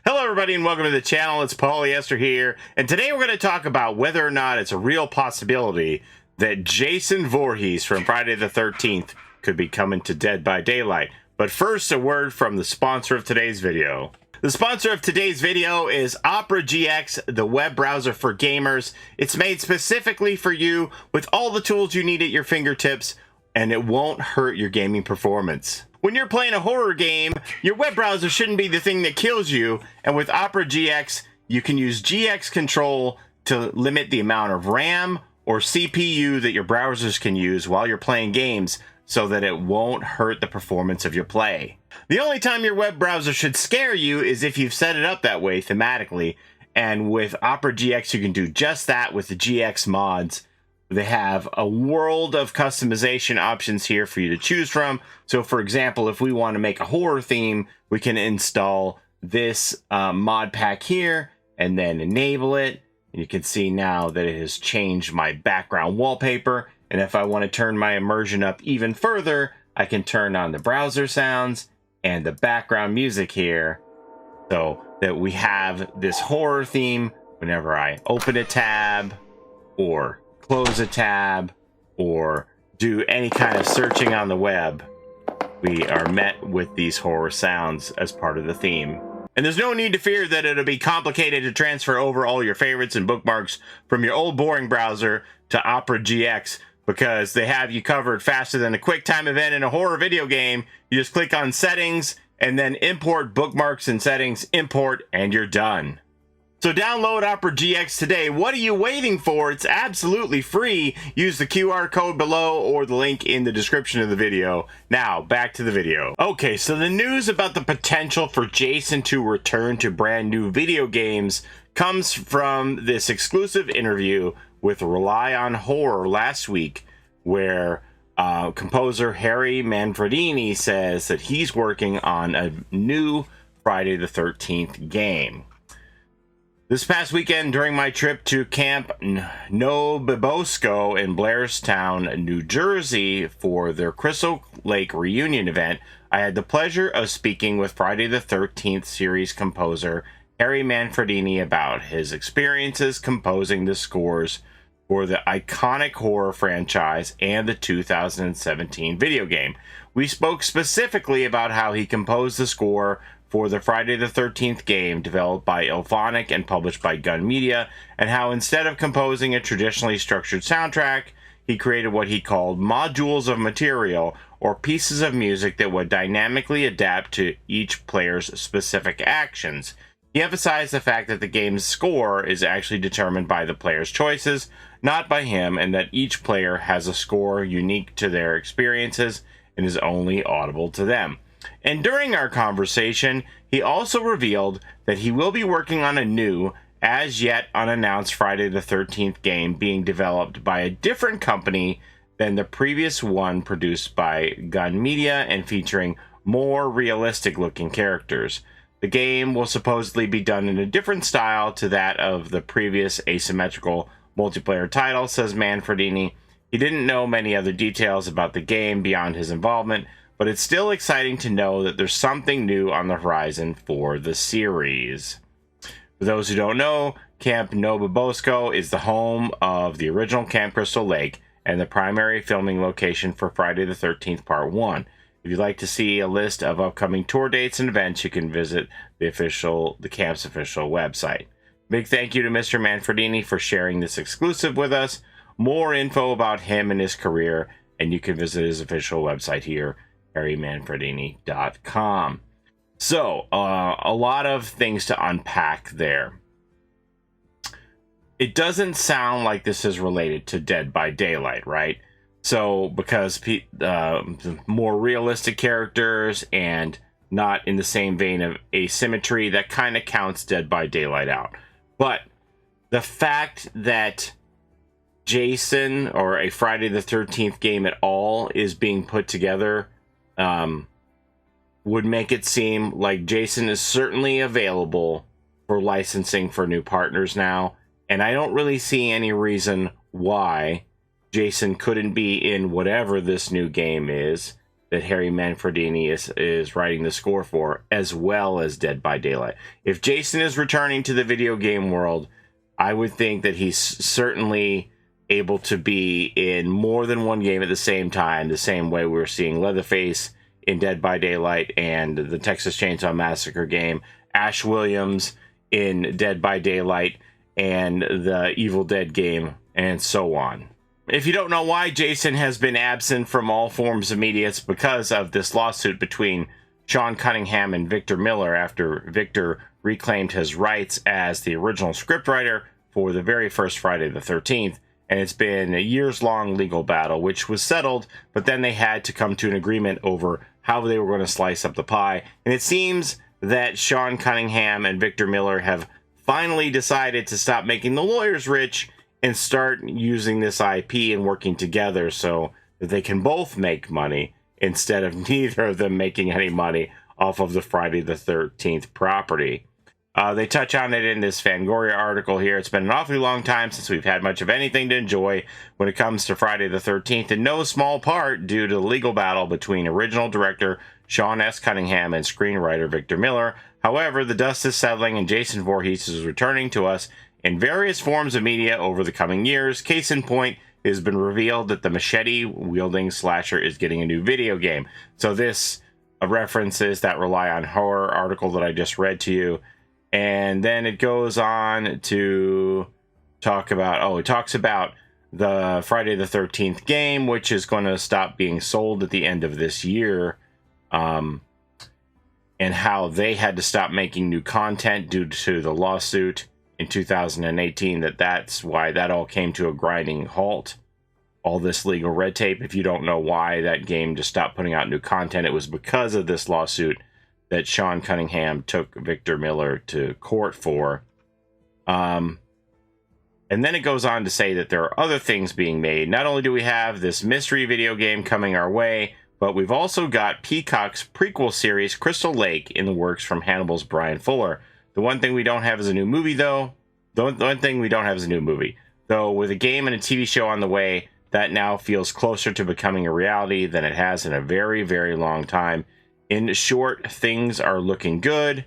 Hello everybody and welcome to the channel. It's Paulie Esther here, and today we're going to talk about whether or not it's a real possibility that Jason Voorhees from Friday the 13th could be coming to Dead by Daylight. But first, a word from the sponsor of today's video. The sponsor of today's video is Opera GX, the web browser for gamers. It's made specifically for you with all the tools you need at your fingertips, and it won't hurt your gaming performance. When you're playing a horror game, your web browser shouldn't be the thing that kills you, and with Opera GX, you can use GX control to limit the amount of RAM or CPU that your browsers can use while you're playing games so that it won't hurt the performance of your play. The only time your web browser should scare you is if you've set it up that way thematically, and with Opera GX you can do just that with the GX mods. They have a world of customization options here for you to choose from. So for example, if we want to make a horror theme, we can install this mod pack here and then enable it. And you can see now that it has changed my background wallpaper. And if I want to turn my immersion up even further, I can turn on the browser sounds and the background music here so that we have this horror theme whenever I open a tab or close a tab or do any kind of searching on the web. We are met with these horror sounds as part of the theme. And there's no need to fear that it'll be complicated to transfer over all your favorites and bookmarks from your old boring browser to Opera GX, because they have you covered faster than a QuickTime event in a horror video game. You just click on settings and then import bookmarks and settings, import, and you're done. So download Opera GX today. What are you waiting for? It's absolutely free. Use the QR code below or the link in the description of the video. Now, back to the video. Okay, so the news about the potential for Jason to return to brand new video games comes from this exclusive interview with Rely on Horror last week, where composer Harry Manfredini says that he's working on a new Friday the 13th game. This past weekend, during my trip to Camp Nobibosco in Blairstown, New Jersey, for their Crystal Lake reunion event, I had the pleasure of speaking with Friday the 13th series composer Harry Manfredini about his experiences composing the scores for the iconic horror franchise and the 2017 video game. We spoke specifically about how he composed the score for the Friday the 13th game developed by Ilphonic and published by Gun Media, and how instead of composing a traditionally structured soundtrack, he created what he called modules of material, or pieces of music that would dynamically adapt to each player's specific actions. He emphasized the fact that the game's score is actually determined by the player's choices, not by him, and that each player has a score unique to their experiences and is only audible to them. And during our conversation, he also revealed that he will be working on a new, as yet unannounced Friday the 13th game being developed by a different company than the previous one produced by Gun Media and featuring more realistic looking characters. The game will supposedly be done in a different style to that of the previous asymmetrical multiplayer title, says Manfredini. He didn't know many other details about the game beyond his involvement, but it's still exciting to know that there's something new on the horizon for the series. For those who don't know, Camp Nobibosco is the home of the original Camp Crystal Lake and the primary filming location for Friday the 13th Part 1. If you'd like to see a list of upcoming tour dates and events, you can visit the camp's official website. Big thank you to Mr. Manfredini for sharing this exclusive with us. More info about him and his career, and you can visit his official website here, harrymanfredini.com. So, a lot of things to unpack there. It doesn't sound like this is related to Dead by Daylight, right? So, because more realistic characters and not in the same vein of asymmetry, that kind of counts Dead by Daylight out. But the fact that Jason, or a Friday the 13th game at all, is being put together would make it seem like Jason is certainly available for licensing for new partners now, and I don't really see any reason why Jason couldn't be in whatever this new game is, that Harry Manfredini is writing the score for, as well as Dead by Daylight. If Jason is returning to the video game world, I would think that he's certainly able to be in more than one game at the same time, the same way we're seeing Leatherface in Dead by Daylight and the Texas Chainsaw Massacre game, Ash Williams in Dead by Daylight and the Evil Dead game, and so on. If you don't know why Jason has been absent from all forms of media, it's because of this lawsuit between Sean Cunningham and Victor Miller after Victor reclaimed his rights as the original scriptwriter for the very first Friday the 13th. And it's been a years-long legal battle, which was settled, but then they had to come to an agreement over how they were going to slice up the pie. And it seems that Sean Cunningham and Victor Miller have finally decided to stop making the lawyers rich and start using this IP and working together so that they can both make money instead of neither of them making any money off of the Friday the 13th property. They touch on it in this Fangoria article here. It's been an awfully long time since we've had much of anything to enjoy when it comes to Friday the 13th, in no small part due to the legal battle between original director Sean S. Cunningham and screenwriter Victor Miller. However, the dust is settling and Jason Voorhees is returning to us in various forms of media over the coming years. Case in point, it has been revealed that the machete-wielding slasher is getting a new video game. So this references that Rely on Horror article that I just read to you. And then it goes on to talk about, it talks about the Friday the 13th game, which is going to stop being sold at the end of this year, and how they had to stop making new content due to the lawsuit in 2018, that's why that all came to a grinding halt. All this legal red tape. If you don't know why that game just stopped putting out new content, it was because of this lawsuit that Sean Cunningham took Victor Miller to court for. And then it goes on to say that there are other things being made. Not only do we have this mystery video game coming our way, but we've also got Peacock's prequel series, Crystal Lake, in the works from Hannibal's Brian Fuller. The one thing we don't have is a new movie, though. The one thing we don't have is a new movie. Though, with a game and a TV show on the way, that now feels closer to becoming a reality than it has in a very, very long time. In short, things are looking good.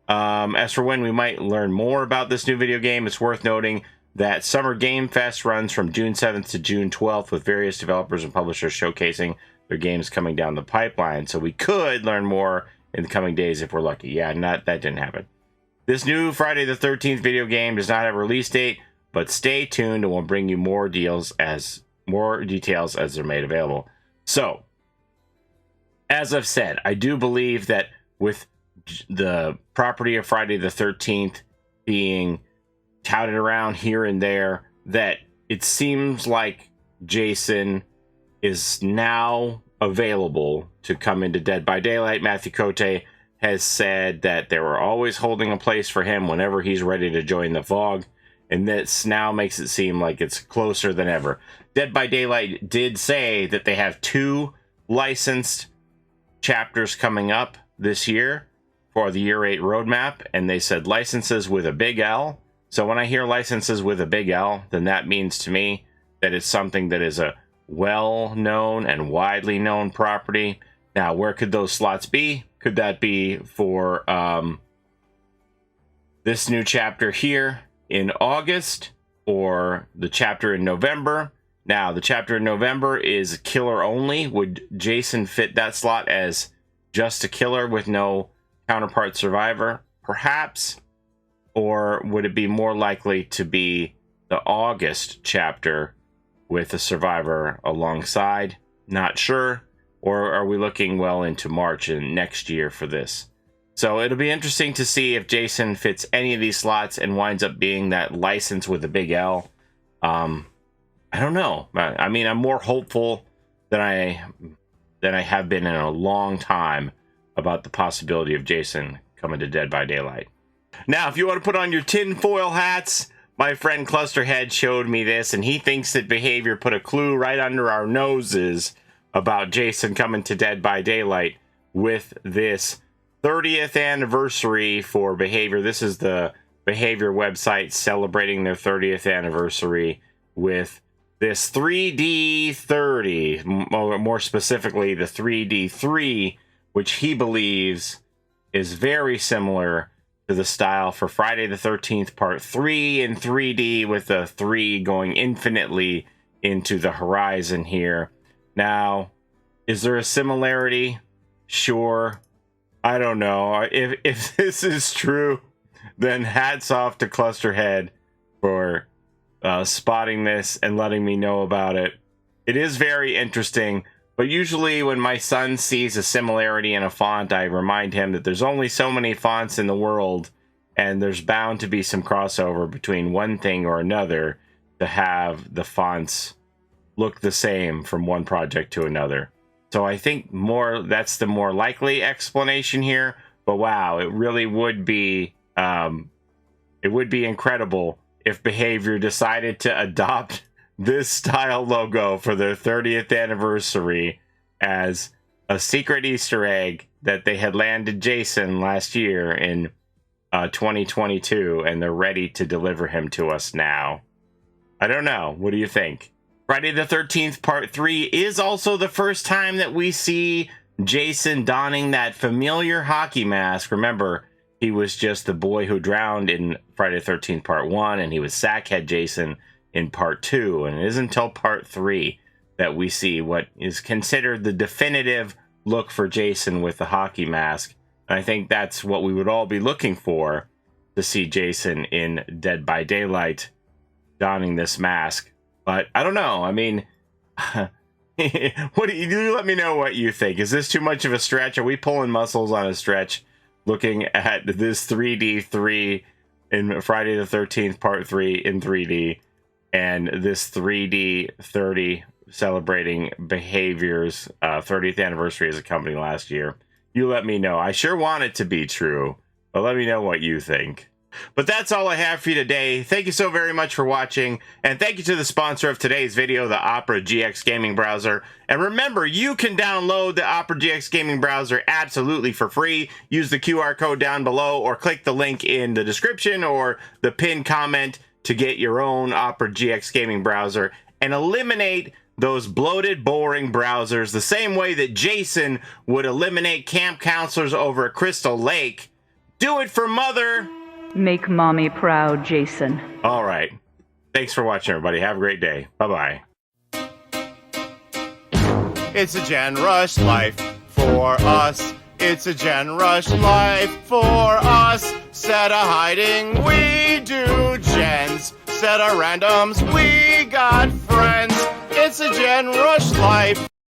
As for when we might learn more about this new video game, it's worth noting that Summer Game Fest runs from June 7th to June 12th, with various developers and publishers showcasing their games coming down the pipeline. So we could learn more in the coming days if we're lucky. Yeah, that didn't happen. This new Friday the 13th video game does not have a release date, but stay tuned and we'll bring you more details as they're made available. So, as I've said, I do believe that with the property of Friday the 13th being touted around here and there, that it seems like Jason is now available to come into Dead by Daylight. Matthew Cote has said that they were always holding a place for him whenever he's ready to join the Fog, and this now makes it seem like it's closer than ever. Dead by Daylight did say that they have 2 licensed chapters coming up this year for the Year 8 roadmap, and they said licenses with a big L. So when I hear licenses with a big L, then that means to me that it's something that is a well-known and widely known property. Now, where could those slots be? Could that be for this new chapter here in August, or the chapter in November? Now, the chapter in November is killer only. Would Jason fit that slot as just a killer with no counterpart survivor? Perhaps. Or would it be more likely to be the August chapter with a survivor alongside? Not sure. Or are we looking well into March and next year for this? So it'll be interesting to see if Jason fits any of these slots and winds up being that license with a big L. I don't know. I mean, I'm more hopeful than I have been in a long time about the possibility of Jason coming to Dead by Daylight. Now, if you want to put on your tinfoil hats, my friend Clusterhead showed me this, and he thinks that Behavior put a clue right under our noses about Jason coming to Dead by Daylight with this 30th anniversary for Behavior. This is the Behavior website celebrating their 30th anniversary with this 3D30, more specifically the 3D3, which he believes is very similar to the style for Friday the 13th Part 3 in 3D, with the 3 going infinitely into the horizon here. Now, is there a similarity? Sure. I don't know. If this is true, then hats off to Clusterhead for spotting this and letting me know about it. It is very interesting, but usually when my son sees a similarity in a font, I remind him that there's only so many fonts in the world, and there's bound to be some crossover between one thing or another to have the fonts look the same from one project to another. So I think that's the more likely explanation here. But wow, it really would be incredible if Behavior decided to adopt this style logo for their 30th anniversary as a secret Easter egg that they had landed Jason last year in 2022, and they're ready to deliver him to us now. I don't know. What do you think? Friday the 13th Part 3 is also the first time that we see Jason donning that familiar hockey mask. Remember, he was just the boy who drowned in Friday the 13th Part 1, and he was Sackhead Jason in Part 2. And it isn't until Part 3 that we see what is considered the definitive look for Jason with the hockey mask. And I think that's what we would all be looking for, to see Jason in Dead by Daylight donning this mask. But I don't know. I mean, what do you let me know what you think? Is this too much of a stretch? Are we pulling muscles on a stretch looking at this 3D3 in Friday the 13th Part 3 in 3D, and this 3D30 celebrating Behavior's 30th anniversary as a company last year? You let me know. I sure want it to be true, but let me know what you think. But that's all I have for you today. Thank you so very much for watching, and thank you to the sponsor of today's video, the Opera GX Gaming Browser. And remember, you can download the Opera GX Gaming Browser absolutely for free. Use the QR code down below, or click the link in the description or the pinned comment to get your own Opera GX Gaming Browser and eliminate those bloated, boring browsers the same way that Jason would eliminate camp counselors over at Crystal Lake. Do it for Mother! Make mommy proud, Jason. All right. Thanks for watching, everybody. Have a great day. Bye-bye. It's a Gen Rush life for us. It's a Gen Rush life for us. Set a hiding, we do gens. Set a randoms, we got friends. It's a Gen Rush life.